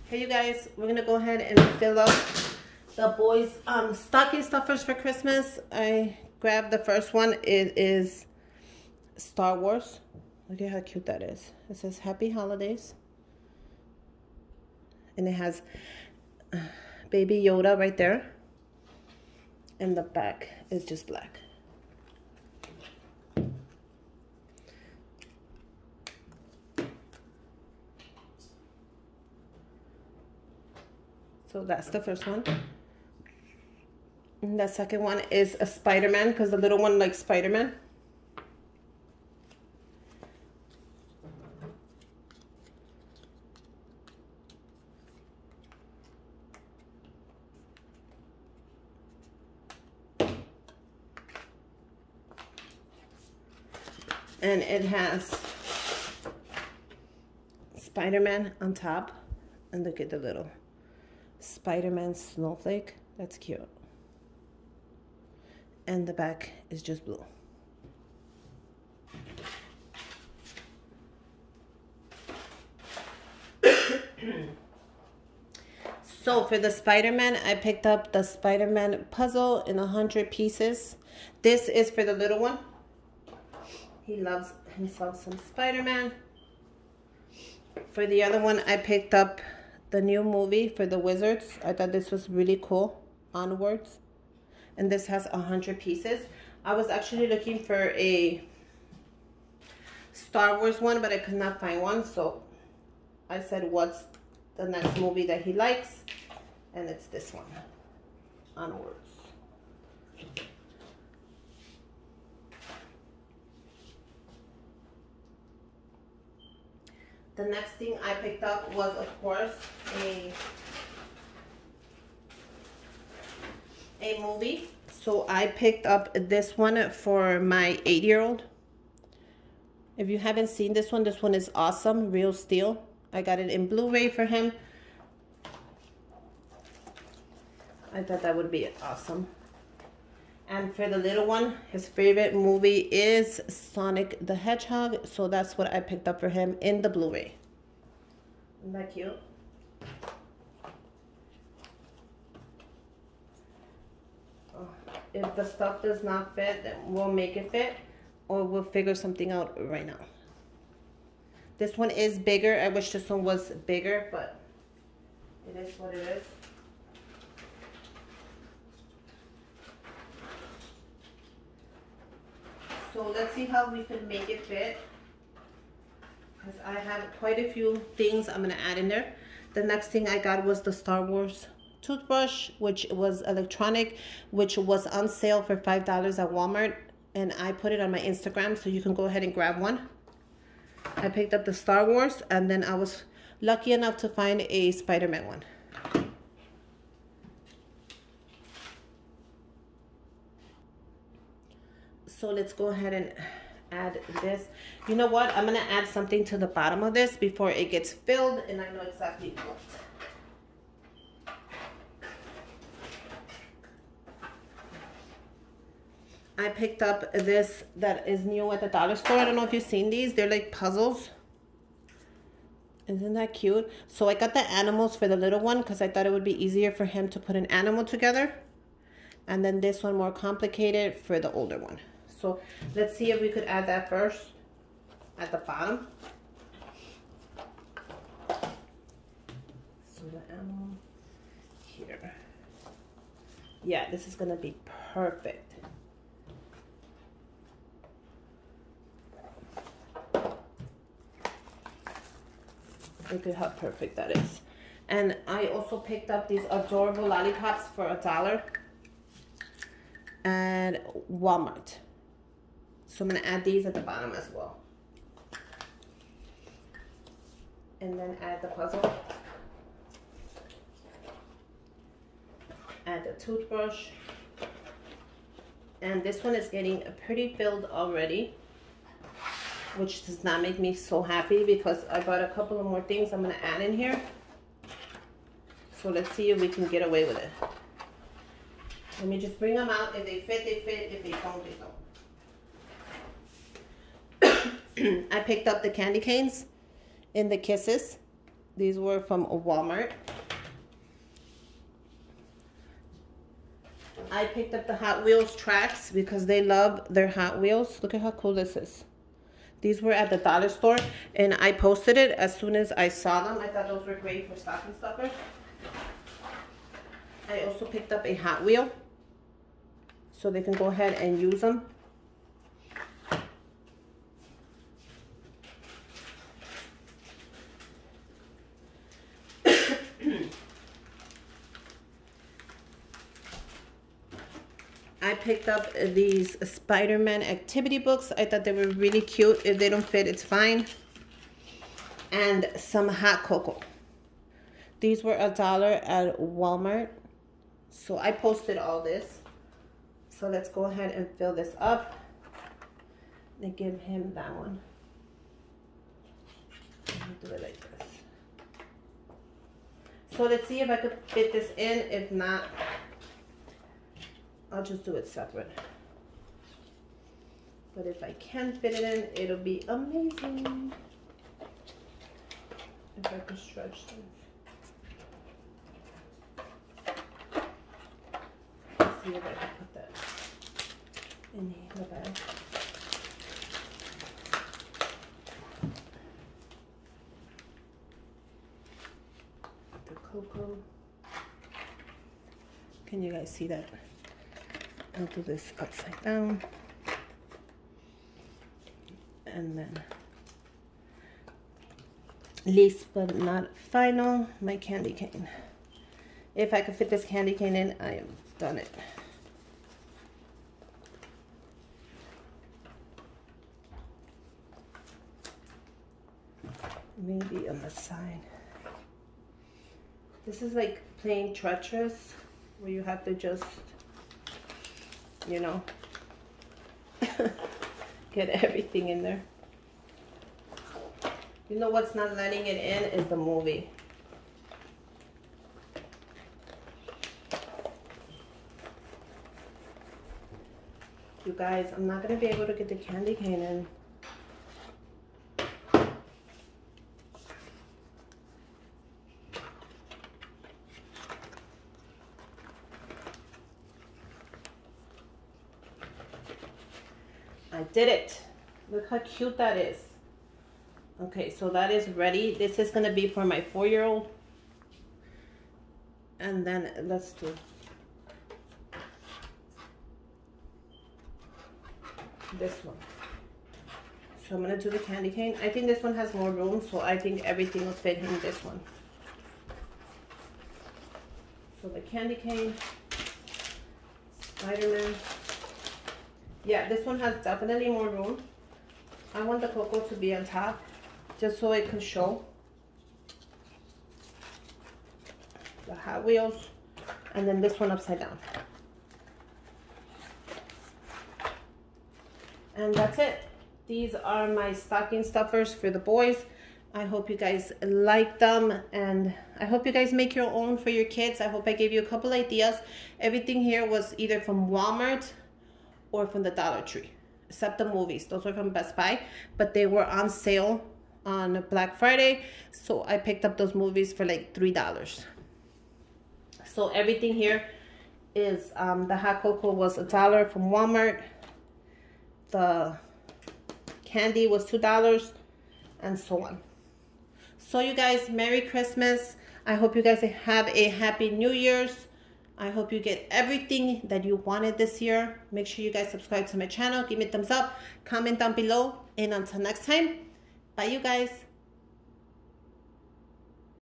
Hey you guys, we're gonna go ahead and fill up the boys' stocking stuffers for Christmas. I grabbed the first one. It is Star Wars. Look at how cute that is. It says Happy Holidays. And it has Baby Yoda right there. And the back is just black. So that's the first one. And the second one is a Spider-Man, because the little one likes Spider-Man. And it has Spider-Man on top. And look at the little Spider-Man snowflake. That's cute. And the back is just blue. So for the Spider-Man, I picked up the Spider-Man puzzle in 100 pieces. This is for the little one. He loves himself some Spider-Man. For the other one, I picked up the new movie for the Wizards. I thought this was really cool. Onwards. And this has 100 pieces. I was actually looking for a Star Wars one, but I could not find one. So I said, what's the next movie that he likes? And it's this one. Onwards. The next thing I picked up was, of course, a movie. So I picked up this one for my 8-year-old. If you haven't seen this one is awesome. Real Steel. I got it in Blu-ray for him. I thought that would be awesome. And for the little one, his favorite movie is Sonic the Hedgehog. So that's what I picked up for him in the Blu-ray. Isn't that cute? Oh, if the stuff does not fit, then we'll make it fit. Or we'll figure something out right now. This one is bigger. I wish this one was bigger, but it is what it is. So let's see how we can make it fit. Because I have quite a few things I'm going to add in there. The next thing I got was the Star Wars toothbrush, which was electronic, which was on sale for $5 at Walmart. And I put it on my Instagram, so you can go ahead and grab one. I picked up the Star Wars, and then I was lucky enough to find a Spider-Man one. So let's go ahead and add this. You know what? I'm going to add something to the bottom of this before it gets filled, and I know exactly what. I picked up this that is new at the dollar store. I don't know if you've seen these. They're like puzzles. Isn't that cute? So I got the animals for the little one because I thought it would be easier for him to put an animal together. And then this one more complicated for the older one. So let's see if we could add that first at the bottom. So the animal here. Yeah, this is gonna be perfect. Look at how perfect that is. And I also picked up these adorable lollipops for $1 at Walmart. So I'm going to add these at the bottom as well. And then add the puzzle. Add the toothbrush. And this one is getting pretty filled already, which does not make me so happy because I got a couple of more things I'm going to add in here. So let's see if we can get away with it. Let me just bring them out. If they fit, they fit. If they don't, they don't. I picked up the candy canes in the Kisses. These were from Walmart. I picked up the Hot Wheels tracks because they love their Hot Wheels. Look at how cool this is. These were at the dollar store, and I posted it as soon as I saw them. I thought those were great for stocking stuffers. I also picked up a Hot Wheel so they can go ahead and use them. I picked up these Spider-Man activity books. I thought they were really cute. If they don't fit, it's fine. And some hot cocoa. These were $1 at Walmart. So I posted all this. So let's go ahead and fill this up. And give him that one. Let me do it like this. So let's see if I could fit this in. If not, I'll just do it separate. But if I can fit it in, it'll be amazing. If I could stretch this. Let's see if I can put that in the bag. The cocoa. Can you guys see that? I'll do this upside down. And then, least but not final, my candy cane. If I could fit this candy cane in, I have done it. Maybe on the side. This is like playing Tetris, where you have to just, you know, get everything in there. You know what's not letting it in is the movie. You guys, I'm not gonna be able to get the candy cane in. I did it. Look how cute that is. Okay, so that is ready. This is gonna be for my 4-year-old. And then let's do this one. So I'm gonna do the candy cane. I think this one has more room, so I think everything will fit in this one. So the candy cane, Spider-Man. Yeah, this one has definitely more room. I want the cocoa to be on top, just so it can show. The Hot Wheels, and then this one upside down. And that's it. These are my stocking stuffers for the boys. I hope you guys like them, and I hope you guys make your own for your kids. I hope I gave you a couple ideas. Everything here was either from Walmart or from the Dollar Tree, except the movies. Those were from Best Buy, but they were on sale on Black Friday, so I picked up those movies for like $3. So everything here is, the hot cocoa was $1 from Walmart. The candy was $2, and so on. So you guys, Merry Christmas. I hope you guys have a Happy New Year's. I hope you get everything that you wanted this year. Make sure you guys subscribe to my channel. Give me a thumbs up. Comment down below. And until next time, bye you guys.